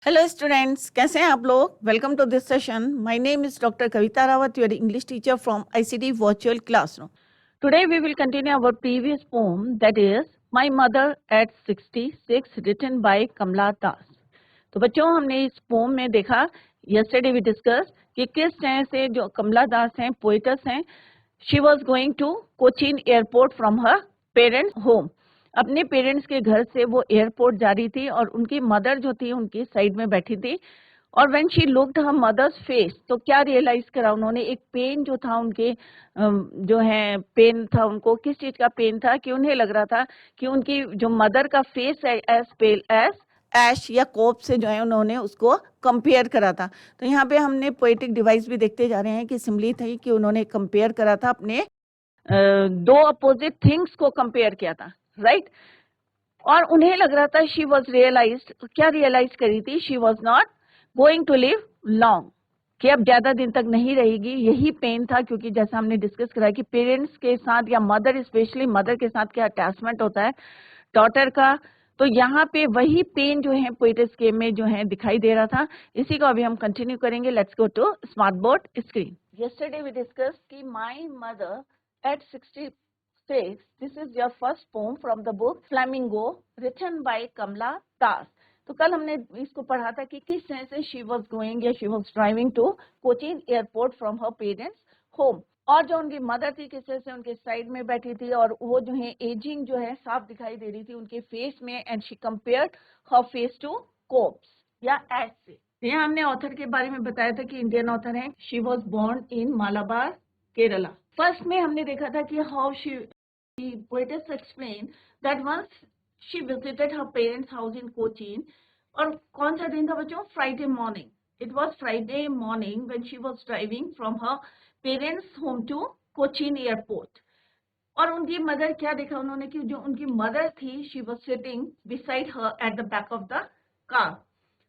Hello students, कैसे हैं आप लोग। Welcome to this session. My name is doctor Kavita Rawat, your English teacher from ICT virtual classroom. Today we will continue our previous poem, that is my mother at 66, written by Kamala Das. तो बच्चों, हमने इस pome में देखा, यस्टरडे वी डिस्कस कि किस तरह से जो कमला दास हैं, पोएटस हैं, she was going to Cochin airport from her parents home. अपने पेरेंट्स के घर से वो एयरपोर्ट जा रही थी और उनकी मदर जो थी उनकी साइड में बैठी थी। और when she looked her mother's face, तो क्या रियलाइज करा उन्होंने, एक पेन जो था उनके जो है पेन था, उनको किस चीज का पेन था कि उन्हें लग रहा था कि उनकी जो मदर का फेस है एज पेल एज ऐश या कोप से जो है उन्होंने उसको कंपेयर करा था। तो यहाँ पे हमने पोएटिक डिवाइस भी देखते जा रहे हैं कि सिमिली थी कि उन्होंने कंपेयर करा था, अपने दो अपोजिट थिंग्स को कंपेयर किया था, राइट। और उन्हें लग रहा था, शी वॉज रियलाइज, क्या रियलाइज करी थी, she was not going to live long, कि अब ज्यादा दिन तक नहीं रहेगी। यही पेन था, क्योंकि जैसा हमने डिस्कस करा कि पेरेंट्स के साथ या मदर, स्पेशली मदर के साथ क्या अटैचमेंट होता है डॉटर का। तो यहाँ पे वही पेन जो है पोएटिस के में जो है दिखाई दे रहा था। इसी को अभी हम कंटिन्यू करेंगे। Let's go to smart board screen. Yesterday we discuss कि my mother at 66, this is your first poem from the book Flamingo, written by Kamla Das. तो कल हमने इसको पढ़ा था कि किस तरह से शी वॉज गोइंग या she was driving to Cochin airport from her parents home. और जो उनकी मदर थी किस तरह से उनके साइड में बैठी थी और वो जो है एजिंग जो है साफ दिखाई दे रही थी उनके फेस में, and she compared her face to corpse या एश से। यहाँ हमने ऑथर के बारे में बताया था कि इंडियन ऑथर है। She was born in Malabar, Kerala. First में हमने देखा था कि how she poetess explained that once she visited her parents' house in Cochin. और कौन सा दिन था बच्चों? Friday morning. It was Friday morning when she was driving from her parents home to Cochin airport. और उनकी मदर क्या देखा उन्होंने कि जो उनकी मदर थी, she was sitting beside her at the back of the car.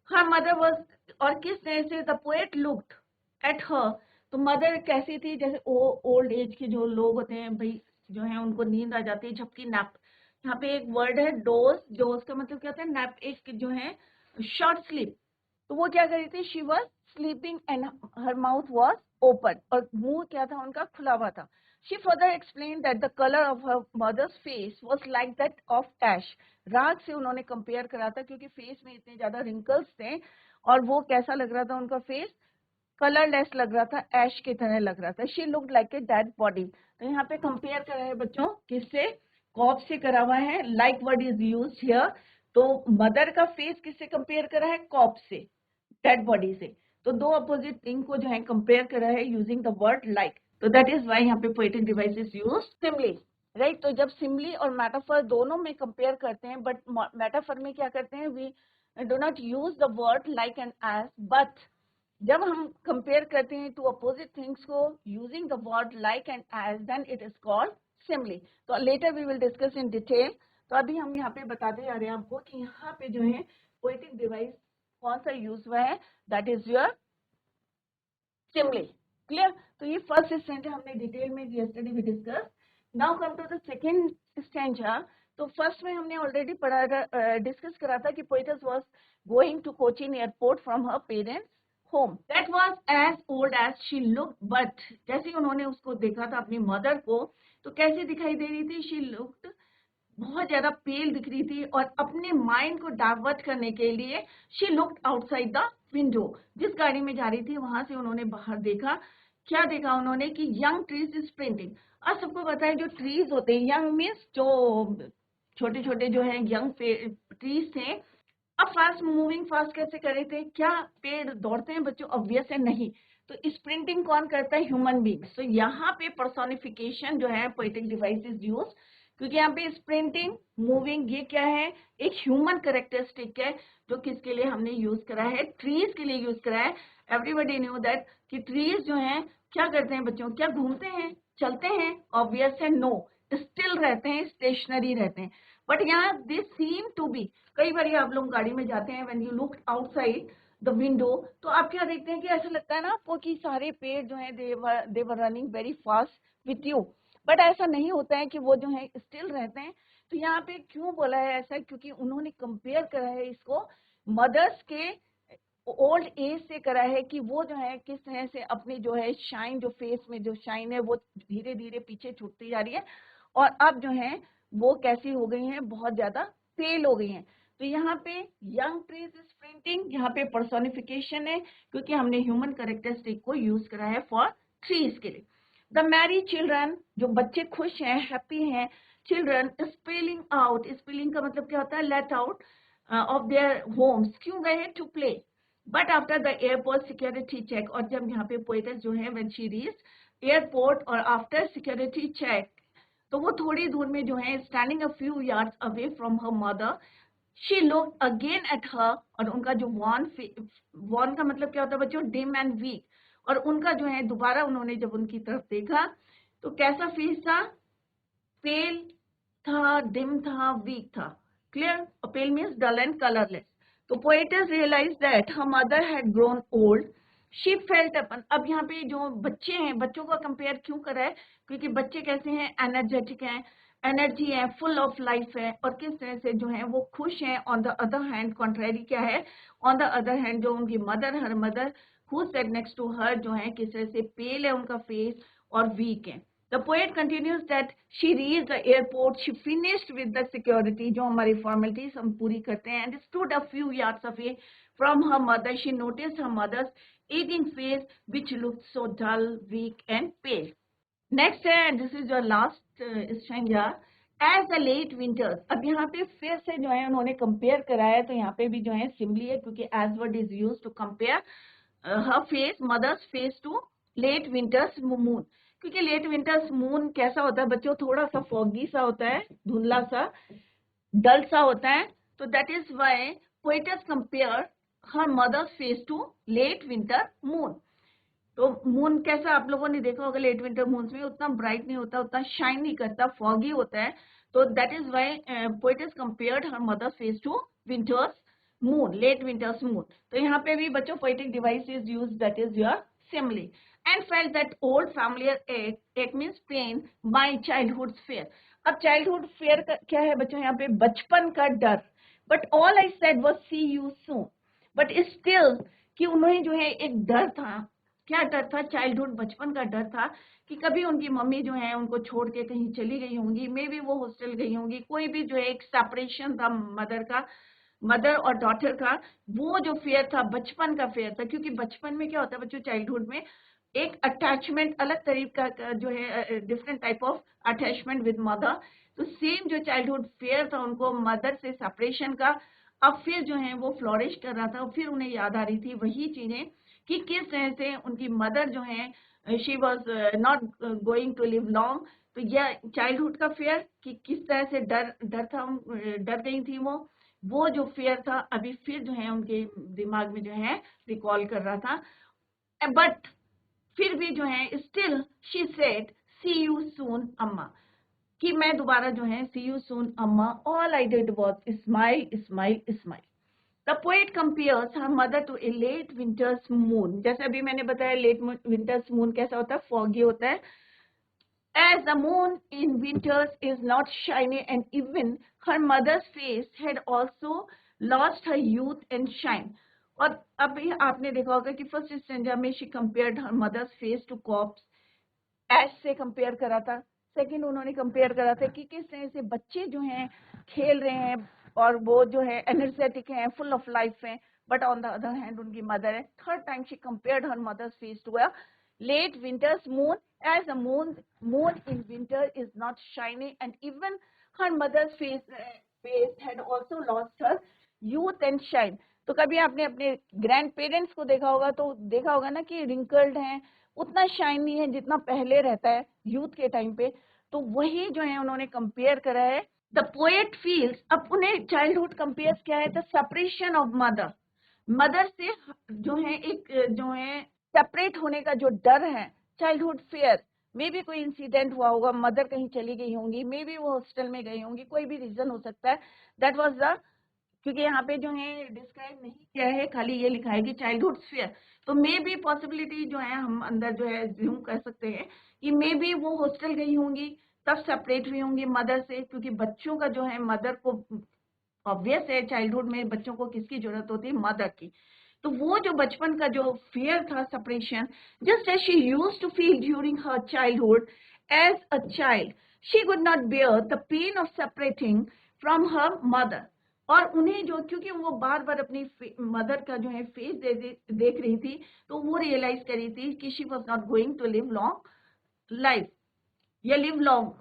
Her mother was, और किस तरह से द पोएट लुक्ड एट हर। तो मदर कैसी थी, जैसे ओल्ड एज के जो लोग होते हैं भाई, जो है उनको नींद आ जाती है, झपकी नैप। यहाँ पे एक वर्ड है डोज। डोज का मतलब क्या होता है? नैप, एक जो है शॉर्ट स्लीप। तो वो क्या कर रही थी? She was sleeping and her mouth was open, और मुंह क्या था उनका? खुला हुआ था। She further explained that the color of her mother's face was like that of ash. राग से उन्होंने कंपेयर करा था, क्योंकि फेस में इतने ज्यादा रिंकल्स थे और वो कैसा लग रहा था उनका फेस? कलरलेस लग रहा था, ऐश की तरह लग रहा था। She looked like a dead body. तो यहाँ पे कंपेयर करा है बच्चों, किससे? कॉप से करा हुआ है। Like word is used here. तो मदर का फेस किससे कंपेयर करा है? कॉप से, डेड बॉडी से। तो दो अपोजिट थिंग को जो है कंपेयर करा है यूजिंग द वर्ड लाइक। तो दैट इज वाई यहाँ पे poetic device is use simile, right. तो जब सिमली और मेटाफर दोनों में कंपेयर करते हैं, बट मेटाफर में क्या करते हैं? We do not use the word like and as, but जब हम कंपेयर करते हैं टू अपोजिट थिंग्स को using the word like and as, then it is called simile. तो later we will discuss in detail. तो अभी हम यहाँ पे बताते जा रहे हैं आपको कि यहाँ पे जो है पोएटिक डिवाइस कौन सा यूज हुआ है, that is your simile. Clear? तो ये फर्स्ट स्टैंजा हमने डिटेल में यस्टरडे भी discuss. Now come to the second stanza. तो फर्स्ट में हमने ऑलरेडी पढ़ा डिस्कस करा था कि poetess was going to Cochin airport from her parents home. That was as old as she look, but जैसे ही उन्होंने उसको देखा था अपनी मदर को, तो कैसे दिखाई दे रही थी? शी लुक्ड, बहुत ज्यादा पेल दिख रही थी। और अपने माइंड को डाइवर्ट करने के लिए she looked outside the window. जिस गाड़ी में जा रही थी वहां से उन्होंने बाहर देखा। क्या देखा उन्होंने? कि यंग ट्रीज इज प्रिंटिंग। और सबको पता है जो ट्रीज होते हैं, यंग मीन्स जो छोटे छोटे जो है यंग ट्रीज थे। अब फास्ट मूविंग, फास्ट कैसे कर रहे थे? क्या पेड़ दौड़ते हैं बच्चों? ऑब्वियस है नहीं। तो स्प्रिंटिंग कौन करता है? Human beings. तो यहाँ पे पर्सोनिफिकेशन जो है पोएटिक डिवाइस इज यूज, क्योंकि यहाँ पे स्प्रिंटिंग, मूविंग, ये क्या है? एक ह्यूमन कैरेक्टरिस्टिक है, जो किसके लिए हमने यूज करा है? ट्रीज के लिए यूज करा है। एवरीबडी न्यू दैट कि ट्रीज जो हैं क्या करते हैं बच्चों? क्या घूमते हैं, चलते हैं? ऑब्वियस है नो, स्टिल रहते हैं, स्टेशनरी रहते हैं। बट यहाँ दे सीम टू बी, कई बार आप लोग गाड़ी में जाते हैं, when you look outside the window, तो आप क्या देखते हैं कि ऐसा लगता है ना आपको कि सारे पेड़ जो है they were running very fast with you. But ऐसा नहीं होता है, कि वो जो है स्टिल रहते हैं। तो यहाँ पे क्यों बोला है ऐसा? क्योंकि उन्होंने कंपेयर करा है इसको मदर्स के ओल्ड एज से करा है कि वो जो है किस तरह से अपनी जो है शाइन, जो फेस में जो शाइन है वो धीरे धीरे पीछे छूटती जा रही है और अब जो है वो कैसी हो गई हैं, बहुत ज्यादा पेल हो गई हैं। तो यहाँ पे यंग ट्रीज इज प्रिंटिंग, यहाँ पे पर्सोनिफिकेशन है क्योंकि हमने ह्यूमन कैरेक्टरिस्टिक को यूज करा है फॉर ट्रीज के लिए। द मैरी चिल्ड्रन, जो बच्चे खुश हैं, हैप्पी हैं, चिल्ड्रन स्पेलिंग आउट, स्पेलिंग का मतलब क्या होता है, let out of their homes, क्यों गए हैं, to play. But after the airport security check, और जब यहाँ पे पोएटस जो है व्हेन शी रीच्ड एयरपोर्ट और आफ्टर सिक्योरिटी चेक, तो वो थोड़ी दूर में जो है standing a few yards away from her mother, she look again at her, और उनका जो वॉन का मतलब क्या होता है बच्चों, डिम एंड वीक, और उनका जो है दोबारा उन्होंने जब उनकी तरफ देखा तो कैसा फेस था, पेल था, डिम था, वीक था। Clear? Pale means dull and colourless. तो poetess realize that her mother had grown old, she felt upon. अब यहाँ पे जो बच्चे हैं, बच्चों का कंपेयर क्यों करा है, क्योंकि बच्चे कैसे हैं, एनर्जेटिक हैं, एनर्जी है, फुल ऑफ लाइफ है, और किस तरह से जो है वो खुश हैं। On the other hand contrary क्या है, ऑन द अदर हैंड जो उनकी mother, her mother who sat next to her, जो है किस तरह से पेल है उनका फेस और वीक है। The poet continues that she reached the airport, she finished with the security, जो हमारी formalities हम पूरी करते हैं, and stood a few yards away from her mother. She noticed her mother's aging face, which looked so dull, weak, and pale. Next है, and this is your last stanza, as the late winters. अब यहाँ पे फिर से जो है उन्होंने compare कराया, तो यहाँ पे भी जो है simile है, क्योंकि as word is used to compare her face, mother's face to late winter's moon. क्योंकि लेट विंटर्स मून कैसा होता है बच्चों, थोड़ा सा फॉगी सा होता है, धुंधला सा, डल सा होता है। तो that is why poetess compare her mother's face to late winter moon. तो मून कैसा आप लोगों ने देखा होगा, लेट विंटर मून में उतना ब्राइट नहीं होता, उतना शाइन नहीं करता, फॉगी होता है। तो that is why poetess compared her mother's face to winter's moon, late winter's moon. तो यहाँ पे भी बच्चों poetic device is used, that is your simile, and felt that old familiar ache means pain, my childhood's fear. अब childhood fear का क्या है बच्चों, यहाँ पे बचपन का डर। But all I said was see you soon. But still कि उन्हें जो है एक डर था, क्या डर था, चाइल्डहुड बचपन का डर था कि कभी उनकी मम्मी जो है उनको छोड़ के कहीं चली गई होंगी, मे बी वो हॉस्टल गई होंगी, कोई भी जो है एक सेपरेशन था मदर का, मदर और डॉटर का, वो जो फेयर था बचपन का फेयर था। क्योंकि बचपन में क्या होता है बच्चों, चाइल्डहुड में एक अटैचमेंट अलग तरीका का जो है, different type of attachment with mother. तो सेम जो चाइल्डहुड फेयर था उनको मदर से सेपरेशन का, अब फिर जो है वो फ्लोरिश कर रहा था, फिर उन्हें याद आ रही थी वही चीजें कि किस तरह से उनकी मदर जो है she was not going to live long. तो यह चाइल्डहुड का फेयर कि किस तरह से डर था, डर गई थी वो जो फेयर था अभी फिर जो है उनके दिमाग में जो है रिकॉल कर रहा था। बट फिर भी जो है still she said see you soon Amma, कि मैं दोबारा जो है सी you soon Amma, all I did was smile smile smile. The poet compares her mother to a late winter's moon. जैसे अभी मैंने बताया लेट विंटर्स मून कैसा होता है, फॉगी होता है। As the moon in winters is not shiny and even, her mother's face had also lost her youth and shine. और अभी आपने देखा होगा कि फर्स्ट स्टैंजा में she compared her mother's face to corpse, S से कंपेयर करा था। सेकंड उन्होंने कंपेयर करा था कि किस तरह से बच्चे जो हैं खेल रहे हैं और वो जो है एनर्जेटिक हैं, फुल ऑफ लाइफ हैं, but on the other hand उनकी मदर है। Third time she compared her mother's face to a late winter's moon, as the moon in winter is not shiny and even her mother's face had also lost her youth and shine. तो कभी आपने अपने grand parents को देखा होगा तो देखा होगा ना कि रिंकल्ड हैं, उतना शाइन नहीं है जितना पहले रहता है यूथ के टाइम पे। तो वही जो है उन्होंने कंपेयर करा है। द पोएट फील्स, अब उन्हें चाइल्डहुड कंपेयर क्या है, the separation of mother, mother से जो है एक जो है सेपरेट होने का जो डर है, चाइल्डहुड फेयर। मे बी कोई इंसिडेंट हुआ होगा, मदर कहीं चली गई होंगी, मे बी वो हॉस्टल में गई होंगी, कोई भी रीजन हो सकता है। दैट वाज द, क्योंकि यहाँ पे जो है डिस्क्राइब नहीं किया है, खाली ये लिखा है कि चाइल्डहुड फेयर। तो मे बी पॉसिबिलिटी जो है हम अंदर जो है ज्यूम कर सकते हैं कि मे बी वो हॉस्टल गई होंगी तब सेपरेट हुई होंगी मदर से, क्योंकि बच्चों का जो है मदर को ऑब्वियस है चाइल्डहुड में बच्चों को किसकी जरूरत होती है, मदर की। तो वो जो बचपन का जो फियर था separation, just as she used to feel during her childhood as a child, she could not bear the pain of separating from her mother. और उन्हें जो, क्योंकि वो बार बार अपनी मदर का जो है फेस देख रही थी, तो वो रियलाइज कर रही थी कि she was not going to live long life, या लिव लॉन्ग,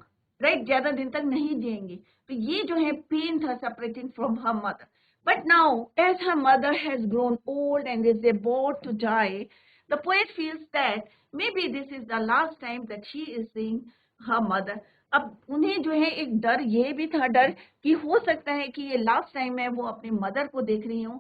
राइट, ज्यादा दिन तक नहीं जिएंगी। तो ये जो है पेन था separating from her mother. But now, as her mother has grown old and is about to die, the poet feels that maybe this is the last time that she is seeing her mother. अब उन्हें जो है एक डर, ये भी था डर कि हो सकता है कि ये लास्ट टाइम है वो अपनी मदर को देख रही हूँ,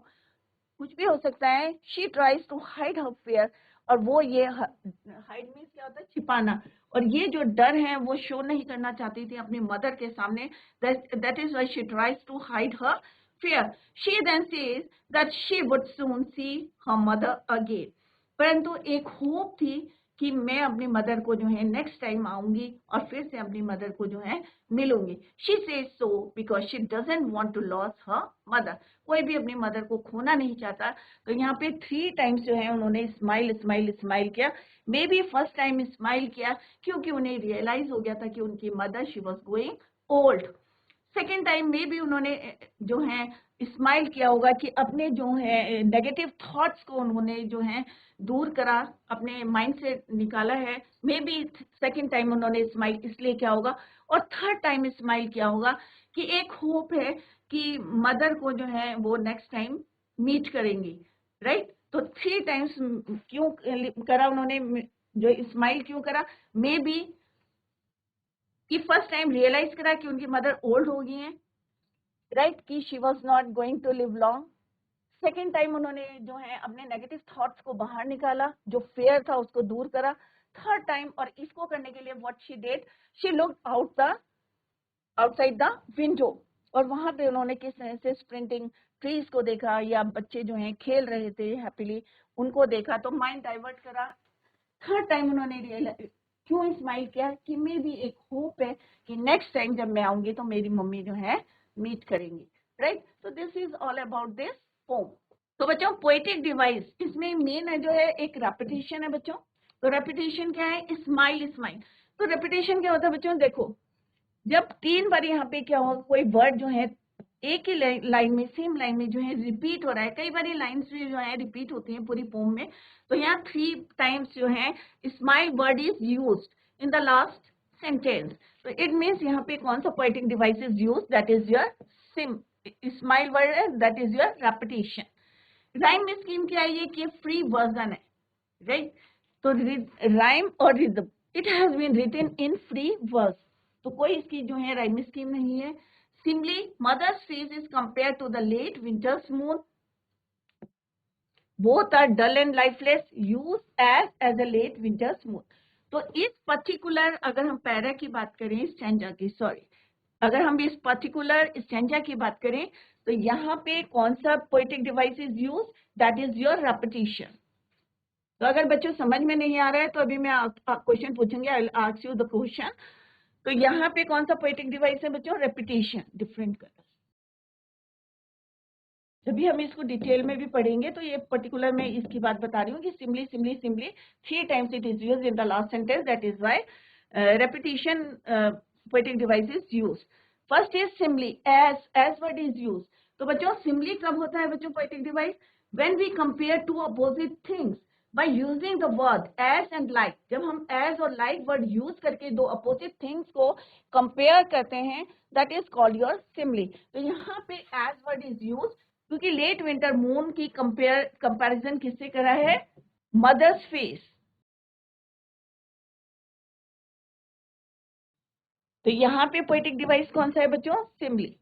कुछ भी हो सकता है। She tries to hide her fear, और वो ये हाइड मीन्स क्या होता है, छिपाना, और ये जो डर है वो शो नहीं करना चाहती थी अपनी मदर के सामने। That is why she tries to hide her fear. She then says that she would soon see her mother again. परंतु एक होप थी कि मैं अपनी मदर को जो है नेक्स्ट टाइम आऊंगी और फिर से अपनी मदर को जो है मिलूंगी। She says so because she doesn't want to lose her mother. कोई भी अपनी मदर को खोना नहीं चाहता। तो यहाँ पे 3 टाइम्स जो है उन्होंने स्माइल स्माइल स्माइल किया। May be first time smile किया क्योंकि उन्हें रियलाइज हो गया था कि उनकी mother she was going old. Second time में भी उन्होंने जो है स्माइल किया होगा कि अपने जो है नेगेटिव थॉट्स को उन्होंने जो है दूर करा, अपने माइंड से निकाला है। मे बी सेकेंड टाइम उन्होंने स्माइल इसलिए किया होगा। और थर्ड टाइम स्माइल किया होगा कि एक होप है कि मदर को जो है वो नेक्स्ट टाइम मीट करेंगी, राइट। तो 3 टाइम्स क्यों करा उन्होंने, जो स्माइल क्यों करा, मे बी कि फर्स्ट टाइम रियलाइज करा कि उनकी मदर ओल्ड हो गई हैं, राइट, कि she was not going to live long. Second time उन्होंने जो है अपने नेगेटिव थॉट्स को बाहर निकाला, जो फेयर था उसको दूर करा। थर्ड टाइम, और इसको करने के लिए what she did, she looked outside the window, और वहां पे उन्होंने किस तरह से स्प्रिंटिंग ट्रीज को देखा, या बच्चे जो हैं खेल रहे थे हैप्पीली, उनको देखा, तो माइंड डाइवर्ट करा। थर्ड टाइम उन्होंने रियलाइज क्यों स्माइल किया कि मे भी एक होप है कि नेक्स्ट टाइम जब मैं आऊंगी तो मेरी मम्मी जो है मीट करेंगी, राइट। तो this is all about this poem. तो बच्चों पोएटिक डिवाइस, इसमें मेन है जो है एक रेपिटेशन है बच्चों। तो रेपिटेशन क्या है, स्माइल स्माइल। तो रेपिटेशन क्या होता है बच्चों, देखो जब 3 बार यहाँ पे क्या हो, कोई वर्ड जो है एक ही लाइन में, सेम लाइन में जो है रिपीट हो रहा है, कई बार लाइन्स जो है रिपीट होती हैं पूरी पोम में। तो यहाँ 3 टाइम्स जो है smile word is used in the last sentence. तो इट मीन्स यहाँ पे कौन सा poetic device is used, that is your smile word, that is your repetition. Rhyme scheme क्या है, ये कि फ्री वर्जन है, राइट। तो राइम और rhythm, it has been written in free verse. तो कोई इसकी जो है राइम स्कीम नहीं है। Simply, mother's face is compared to the late winter's moon. Both are dull and lifeless, used as a late winter's moon. तो इस particular, अगर हम पैरा की बात करें, स्टैंजा की, सॉरी, अगर हम इस पर्टिकुलर स्टैंजा की बात करें, तो यहाँ पे कौन सा poetic device is use, that is your repetition. तो अगर बच्चों समझ में नहीं आ रहा है तो अभी मैं क्वेश्चन पूछूंगी, I will ask you the question. तो यहाँ पे कौन सा पोएटिक डिवाइस है बच्चों, रेपिटेशन, डिफरेंट कलर। जब भी हम इसको डिटेल में भी पढ़ेंगे तो ये पर्टिकुलर मैं इसकी बात बता रही हूँ कि simply simply simply 3 times it is used in the last sentence, that is why repetition poetic device is used. First is simply, as word is used. तो बच्चों सिंपली कब होता है बच्चों poetic device, when we compare to opposite things by using the word as and like। जब हम as और like word use करके दो अपोजिट थिंग्स को कंपेयर करते हैं, that is called your Simli. तो यहाँ पे as वर्ड इज यूज क्योंकि लेट विंटर मून की कंपैरिजन किससे करा है, मदर्स फेस। तो यहाँ पे पोएटिक डिवाइस कौन सा है बच्चों, सिमली।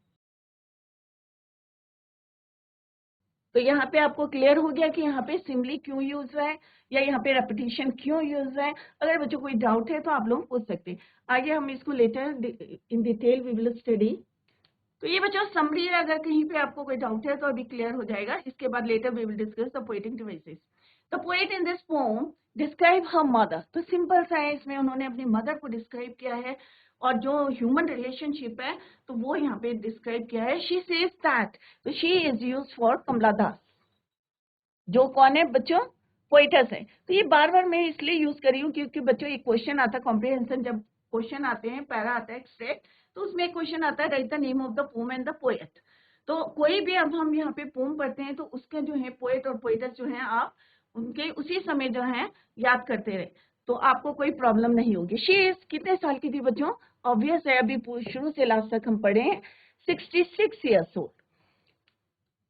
तो यहाँ पे आपको क्लियर हो गया कि यहाँ पे सिमली क्यों यूज हुआ है, या यहाँ पे रेपिटेशन क्यों यूज हुआ है। अगर बच्चों कोई डाउट है तो आप लोग पूछ सकते हैं। आगे हम इसको later in detail we will study. तो ये बच्चों समरी है, अगर कहीं पे आपको कोई डाउट है तो अभी क्लियर हो जाएगा। इसके बाद later we will discuss the poetic devices. The poet in this poem describe her mother. तो सिंपल सा है, इसमें उन्होंने अपनी मदर को डिस्क्राइब किया है, और जो ह्यूमन रिलेशनशिप है तो वो यहाँ पे डिस्क्राइब किया है। शी सेज दैट, तो शी इज यूज्ड फॉर कमला दास। जो कौन है बच्चों, पोइटस है। तो ये बार बार मैं इसलिए यूज कर रही हूँ क्योंकि बच्चों एक क्वेश्चन आता है कॉम्प्रिहेंशन, जब क्वेश्चन आते हैं पैरा आता है एक्सट्रैक्ट, तो उसमें एक क्वेश्चन आता है right the name of the pome and the poet. तो कोई भी अब हम यहाँ पे पोम पढ़ते हैं तो उसका जो है पोएट और पोइटस जो है आप उनके उसी समय जो है याद करते रहे, तो आपको कोई प्रॉब्लम नहीं होगी। शी इज कितने साल की थी बच्चों, ऑब्वियस है अभी शुरू से लास्ट तक हम पढ़े हैं, 66 years old,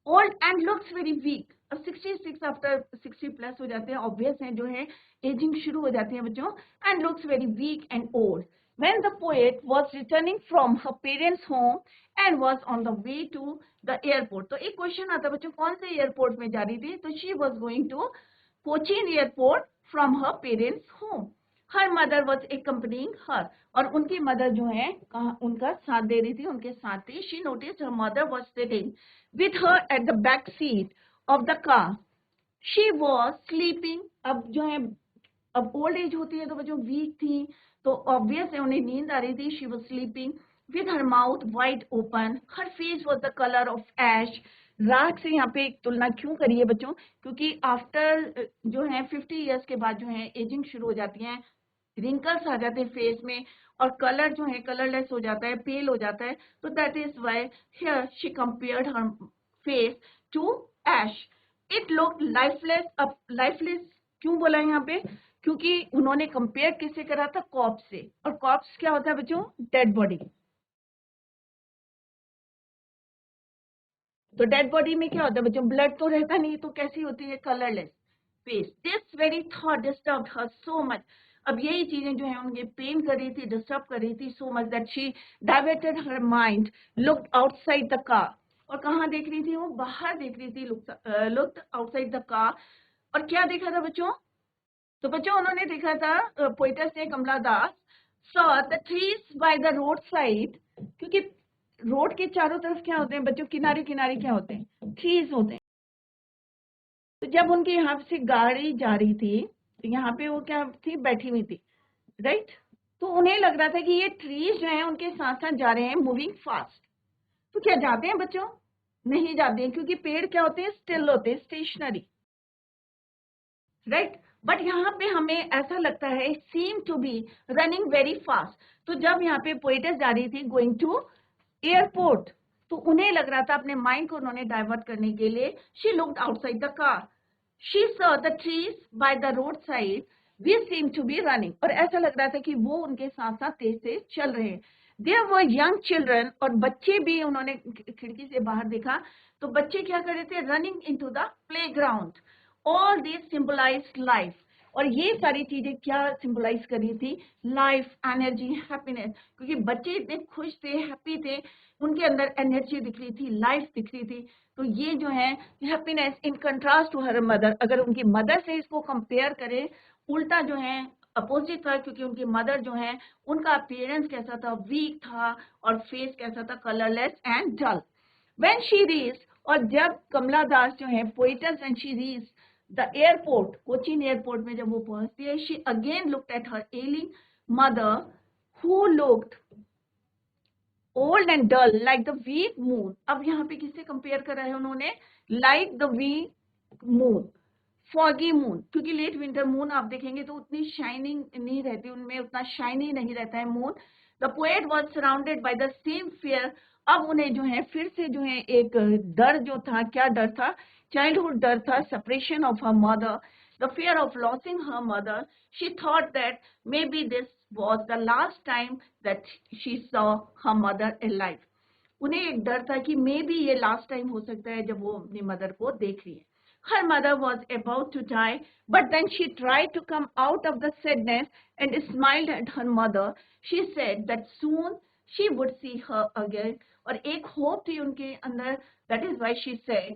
old and looks very weak. अब 66 आफ्टर 60 प्लस हो जाते हैं, ऑब्वियस है जो है एजिंग शुरू हो जाती है बच्चों, and looks very weak and old when the poet was returning from her parents home and was on the way to the airport। तो एक क्वेश्चन आता है बच्चों कौन से एयरपोर्ट में जा रही थी, तो she was going to Cochin airport from her parents home। Her mother was accompanying her, और उनकी मदर जो है उनका साथ दे रही थी, उनके साथ थी। She notice her mother was sitting with her at the back seat of the car। she was sleeping। अब जो है अब ओल्ड एज होती है तो बच्चों वीक थी, तो ऑब्वियस है उन्हें नींद आ रही थी। She was sleeping with her mouth wide open, her face was the colour of ash. राख से यहाँ पे एक तुलना क्यों करी है बच्चों, क्योंकि आफ्टर जो है 50 ईयर्स के बाद जो है एजिंग शुरू हो जाती है, रिंकल्स आ जाते हैं फेस में, और कलर जो है कलरलेस हो जाता है, पेल हो जाता है। तो that is why here she compared her face to ash. It look lifeless. अब लाइफलेस क्यों बोला है यहाँ पे, क्योंकि उन्होंने कंपेयर किससे करा था, कॉप्स से। और कॉप्स क्या होता है बच्चों, डेड बॉडी। तो डेड बॉडी में क्या होता है बच्चों, ब्लड तो रहता नहीं, तो कैसी होती है, colourless face. This very thought disturbed her so much. अब यही चीजें जो है उनके पेन कर रही थी, डिस्टर्ब कर रही थी so much that she diverted her mind, looked outside the car. और कहाँ देख रही थी वो, बाहर देख रही थी, लुक्ड आउटसाइड द कार। और क्या देखा था बच्चों, तो बच्चों उन्होंने देखा था, पोइटस ने, कमला दास, saw the trees by the road side। क्योंकि रोड के चारों तरफ क्या होते हैं बच्चों, किनारे किनारे क्या होते हैं, ट्रीज होते हैं। तो जब उनके यहाँ से गाड़ी जा रही थी तो यहाँ पे वो क्या थी, बैठी हुई थी, राइट। तो उन्हें लग रहा था कि ये ट्रीज जो है उनके साथ साथ जा रहे हैं, मूविंग फास्ट। तो क्या जाते हैं बच्चों, नहीं जाते हैं, क्योंकि पेड़ क्या होते हैं, स्टिल होते हैं, स्टेशनरी, राइट। बट यहाँ पे हमें ऐसा लगता है seem to be running very fast. तो जब यहाँ पे पोइटस जा रही थी गोइंग टू एयरपोर्ट, तो उन्हें लग रहा था, अपने माइंड को उन्होंने डाइवर्ट करने के लिए, she looked outside the car, she saw the trees by the road side, we seem to be running. और ऐसा लग रहा था कि वो उनके साथ साथ तेज तेज चल रहे हैं। देयर वर यंग चिल्ड्रन, और बच्चे भी, उन्होंने खिड़की से बाहर देखा तो बच्चे क्या कर रहे थे, running into the playground. All this symbolise life. और ये सारी चीजें क्या सिंबलाइज कर रही थी, लाइफ, एनर्जी, हैप्पीनेस। क्योंकि बच्चे इतने खुश थे, हैप्पी थे, उनके अंदर एनर्जी दिख रही थी, लाइफ दिख रही थी। तो ये जो है happiness in contrast to her mother. अगर उनकी मदर से इसको कंपेयर करें, उल्टा जो है अपोजिट था, क्योंकि उनकी मदर जो है उनका अपीयरेंस कैसा था, वीक था, और फेस कैसा था, colourless and dull. When she reach, और जब कमला दास जो है poetess, and she reach the airport, Cochin airport में जब वो पहुंचती है, she again looked at her ailing mother who looked old and dull like the weak moon. अब यहाँ पे किससे कंपेयर करा है उन्होंने, like the weak moon, foggy moon. क्योंकि लेट विंटर मून आप देखेंगे तो उतनी शाइनिंग नहीं रहती, उनमें उतना शाइनी नहीं रहता है moon. The poet was surrounded by the same fear. अब उन्हें जो है फिर से जो है एक डर जो था, क्या डर था, चाइल्डहुड डर था, separation of her mother, the fear of losing her mother. She thought that may be this was the last time that she saw her mother alive। उन्हें एक डर था कि मे बी ये लास्ट टाइम हो सकता है जब वो अपनी मदर को देख रही है। Her mother was about to die, but then she tried to come out of the sadness and smiled at her mother। She said that soon she would see her again। और एक hope थी उनके अंदर, that is why she said,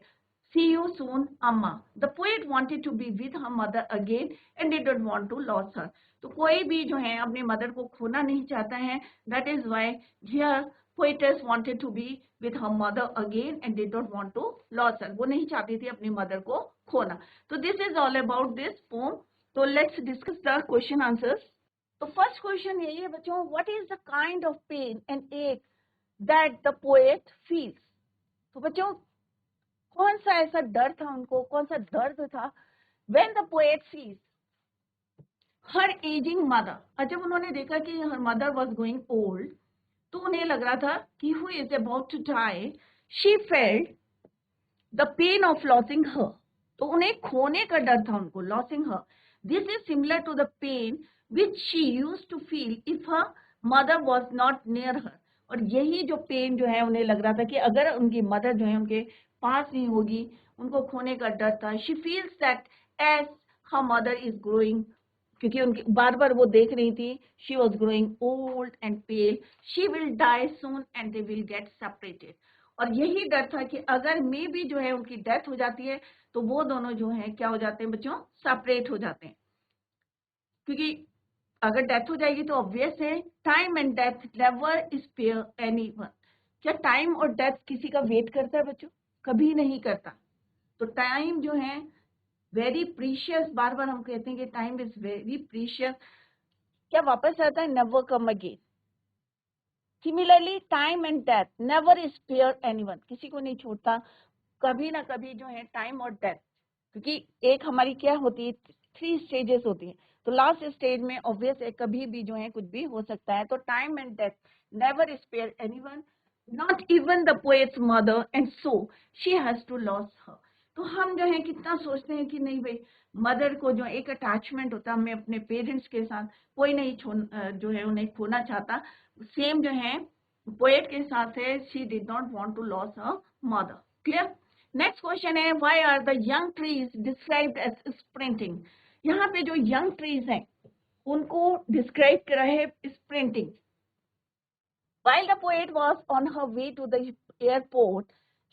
see you soon, Amma। The poet wanted to be with her mother again and did not want to lose her। तो कोई भी जो है अपने मदर को खोना नहीं चाहता है। That is why here poetess wanted to be with her mother again and did not want to lose her. वो नहीं चाहती थी अपनी मदर को खोना। तो this is all about this poem. तो let's discuss the question answers. तो फर्स्ट क्वेश्चन यही है बच्चों, what is the kind of pain and ache that the poet feels. तो बच्चों कौन सा ऐसा डर था उनको, कौन सा दर्द था? When the poet sees her aging mother, और जब उन्होंने देखा कि her mother was going old, तो उन्हें लग रहा था कि who is about to die, she felt the pain of losing her. तो उन्हें खोने का डर था उनको, losing her. This is similar to the pain which she used to feel if her mother was not near her. और यही जो पेन जो है उन्हें लग रहा था कि अगर उनकी मदर जो है उनके पास नहीं होगी, उनको खोने का डर था. She feels that as her mother is growing, क्योंकि उनकी बार बार वो देख रही थी, she was growing old and pale, she will die soon and they will get separated. और यही डर था कि अगर मे भी जो है उनकी डेथ हो जाती है तो वो दोनों जो है क्या हो जाते हैं बच्चों, सेपरेट हो जाते हैं. क्योंकि अगर डेथ हो जाएगी तो ऑब्वियस है, time and death never spare anyone. क्या टाइम और डेथ किसी का वेट करता है बच्चों? कभी नहीं करता. तो टाइम जो है वेरी प्रीशियस, बार बार हम कहते हैं कि टाइम इज वेरी प्रीशियस. क्या वापस आता है? Never come again. Similarly time and death never spare anyone, किसी को नहीं छोड़ता. कभी ना कभी जो है टाइम और डेथ, क्योंकि एक हमारी क्या होती है, 3 स्टेजेस होती है. तो लास्ट स्टेज में ऑब्वियस है कभी भी जो है कुछ भी हो सकता है. तो time and death never spare anyone, not even the poet's mother, and so she has to lose her. तो हम जो है कितना सोचते हैं कि नहीं भाई, मदर को जो एक अटैचमेंट होता है हमें अपने पेरेंट्स के साथ, कोई नहीं जो है उन्हें खोना चाहता. सेम जो है पोएट के साथ है, she did not want to lose her mother. Clear? Next question है, why are the young trees described as sprinting. यहाँ पे जो यंग ट्रीज हैं उनको डिस्क्राइब करा है sprinting. While the poet was on her way to the airport,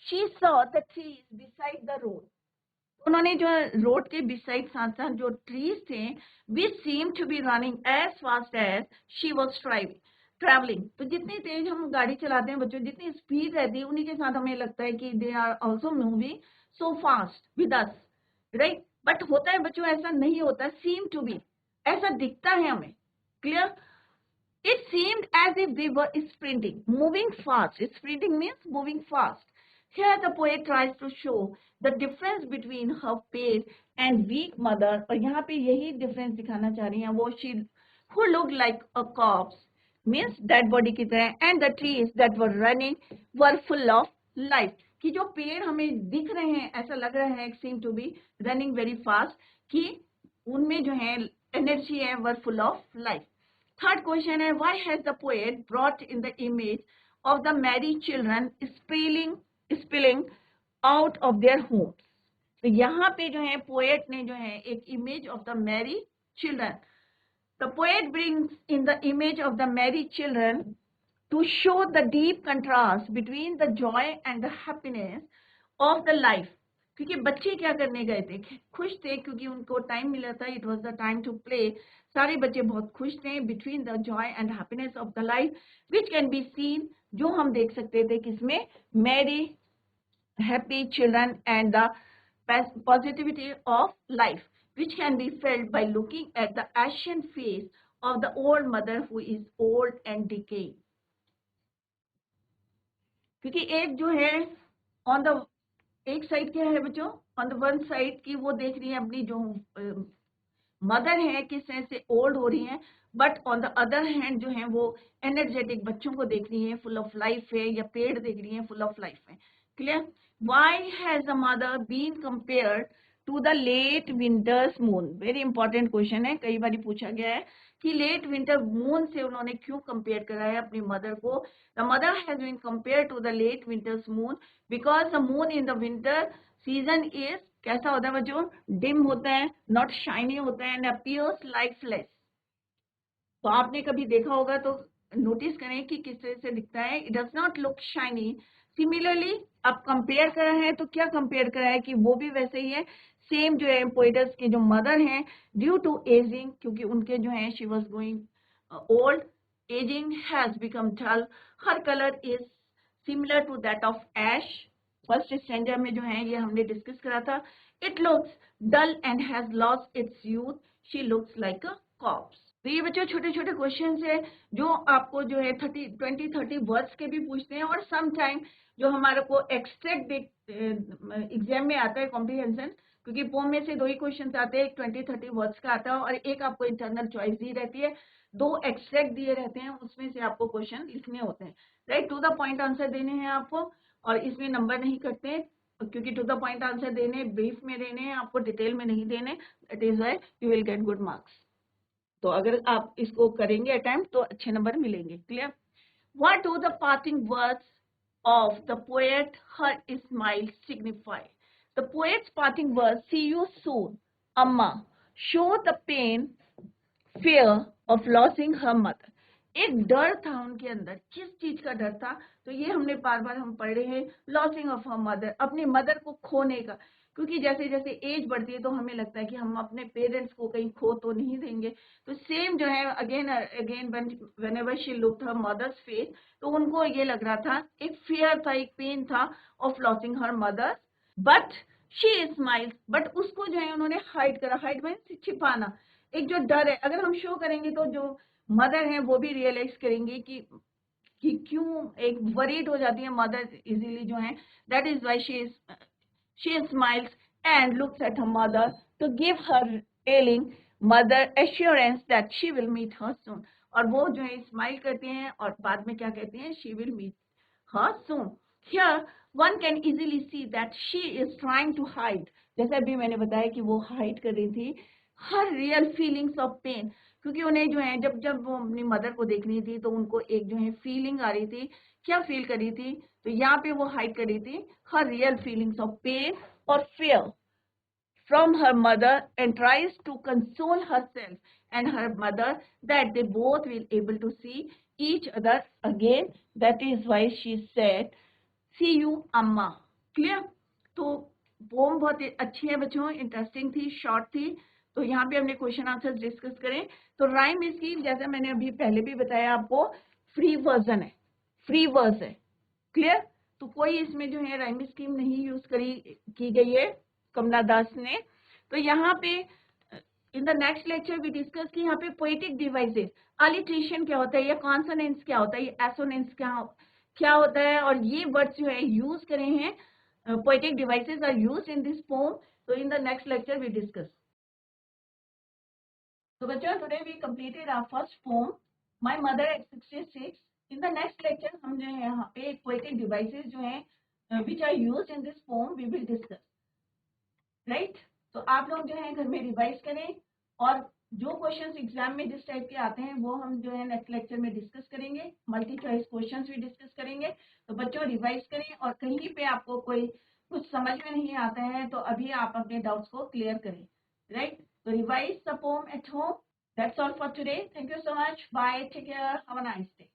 she saw the trees beside the road. उन्होंने जो रोड के बिसाइड साथ साथ जो ट्रीज थे, which seemed to be running as fast as she was traveling. तो जितनी तेज हम गाड़ी चलाते हैं बच्चों, जितनी स्पीड रहती है उन्हीं के साथ हमें लगता है कि they are also moving so fast with us, right? But होता है बच्चों ऐसा नहीं होता, seem to be, ऐसा दिखता है हमें. Clear? It seemed as if they were sprinting, moving fast. Sprinting means moving fast. Here the poet tries to show the difference between her pale and weak mother. और यहाँ पे यही difference दिखाना चाह रही हैं वो, she who looked like a corpse, means dead body की तरह, and the trees that were running were full of life. कि जो पेड़ हमें दिख रहे हैं ऐसा लग रहा है seem to be running very fast, कि उनमें जो है energy है were full of life. Third question है, why has the poet brought in the image of the merry children spilling out of their homes? तो यहाँ पे जो है poet ने जो है एक image of the merry children. The poet brings in the image of the merry children to show the deep contrast between the joy and the happiness of the life. क्योंकि बच्चे क्या करने गए थे, खुश थे क्योंकि उनको टाइम मिला था, it was the time to play. सारे बच्चे बहुत खुश थे. Between the joy and happiness of the life which can be seen, जो हम देख सकते थे किसमें, merry happy children and the positivity of life which can be felt by looking at the ashen face of the old mother who is old and decaying. क्योंकि एक जो है ऑन द एक साइड क्या है बच्चों, ऑन द वन साइड की वो देख रही है अपनी जो मदर है किस तरह से ओल्ड हो रही है, but on the other hand जो है वो एनर्जेटिक बच्चों को देख रही है, फुल ऑफ लाइफ है, या पेड़ देख रही है फुल ऑफ लाइफ है. Clear? Why has the mother been compared to the late winter's moon. Very important question है, कई बार पूछा गया है कि लेट विंटर मून से उन्होंने क्यों कंपेयर करा है अपनी मदर को. The mother has been compare to the late winter's moon because the moon in the winter season is कैसा होता है बच्चों, डिम होता है, नॉट शाइनी होता है, एंड अपीयर्स लाइफलेस. तो आपने कभी देखा होगा तो नोटिस करें कि किस तरह से दिखता है, it does not look shiny. Similarly अब कंपेयर करा है तो क्या कंपेयर करा है कि वो भी वैसे ही है, सेम जो है पोएट्स के जो मदर हैं ड्यू टू एजिंग, क्योंकि उनके जो है she was going old, aging has become dull, her colour is similar to that of ash. First standard में जो है ये हमने डिस्कस करा था. It looks dull and has lost its youth, she looks like a corpse. तो ये बच्चों छोटे छोटे क्वेश्चन है जो आपको जो है 20-30 वर्ड्स के भी पूछते हैं, और सम टाइम जो हमारे को एक्सट्रैक्ट एग्जाम में आता है कॉम्प्रिहेंशन, क्योंकि पोम में से 2 ही क्वेश्चन आते हैं, एक 20-30 वर्ड्स का आता है और एक आपको इंटरनल चॉइस दी रहती है, 2 एक्सट्रैक्ट दिए रहते हैं, उसमें से आपको क्वेश्चन लिखने होते हैं, right. To the point answer देने हैं आपको, और इसमें नंबर नहीं कटते हैं, क्योंकि टू द पॉइंट आंसर देने, ब्रीफ में देने हैं, आपको डिटेल में नहीं देने, that is why you will get good marks. तो अगर आप इसको करेंगे अटेम्प्ट तो अच्छे नंबर मिलेंगे। Clear? What do the parting words of the poet her smile signify? The poet's parting words, see you soon, Amma, show the pain, fear of losing her mother. एक डर था उनके अंदर, किस चीज का डर था? तो ये हमने बार बार हम पढ़ रहे हैं, लॉसिंग ऑफ हर मदर, अपनी मदर को खोने का, क्योंकि जैसे जैसे एज बढ़ती है तो हमें लगता है कि हम अपने पेरेंट्स को कहीं खो तो नहीं देंगे। तो सेम जो है again again whenever she looked her mother's face, तो उनको ये लग रहा था, एक फियर था, एक पेन था of losing her mother, but she smiles, but उसको जो है उन्होंने हाइड करा। हाइड मीन्स छिपाना। एक जो डर है, अगर हम शो करेंगे तो जो मदर है वो भी रियलाइज करेंगे कि क्यों एक वरीड हो जाती है मदर इजीली जो है, that is why she smiles and looks at her mother to give her ailing mother assurance that she will meet her soon. और वो जो है स्माइल करते हैं और बाद में क्या कहते हैं, she will meet her soon. Here one can easily see that she is trying to hide, जैसे अभी मैंने बताया कि वो हाइड कर रही थी her real feelings of pain, क्योंकि उन्हें जो है जब जब वो अपनी मदर को देख रही थी तो उनको एक जो है फीलिंग आ रही थी, क्या फील कर रही थी, तो यहाँ पे वो हाइड कर रही थी her real feelings of pain or fear from her mother, and tries to console herself and her mother that they both will able to see each other again. That is why she said, see you amma. Clear? तो pome बहुत अच्छी है बच्चों, interesting थी, short थी। तो यहाँ पे हमने क्वेश्चन आंसर डिस्कस करें। तो राइम इसकी, जैसे मैंने अभी पहले भी बताया आपको, फ्री वर्जन है, फ्री वर्स है। क्लियर? तो कोई इसमें जो है राइम स्कीम नहीं यूज की गई है कमला दास ने। तो यहाँ पे in the next lecture we discuss कि यहाँ पे पोएटिक डिवाइसेस, अलिट्रेशन क्या होता है, या कॉन्सोनेंट्स क्या होता है, या एसोनेंट्स क्या होता है, और ये वर्ड्स जो है यूज करे हैं, poetic devices are used in this poem. तो in the next lecture we discuss. तो बच्चों today we completed our first poem my mother at 66। In the next lecture हम जो है यहाँ पे पोएटिक डिवाइसेस जो है which are used in this poem we will discuss, right. तो आप लोग जो है घर में रिवाइज करें, और जो क्वेश्चंस एग्जाम में जिस टाइप के आते हैं वो हम जो है नेक्स्ट लेक्चर में डिस्कस करेंगे। मल्टी चॉइस क्वेश्चंस भी डिस्कस करेंगे। तो बच्चों रिवाइज करें, और कहीं पे आपको कोई कुछ समझ में नहीं आता है तो अभी आप अपने डाउट्स को क्लियर करें, राइट। तो revise the poem at home. That's all for today. Thank you so much. Bye, take care, have a nice day.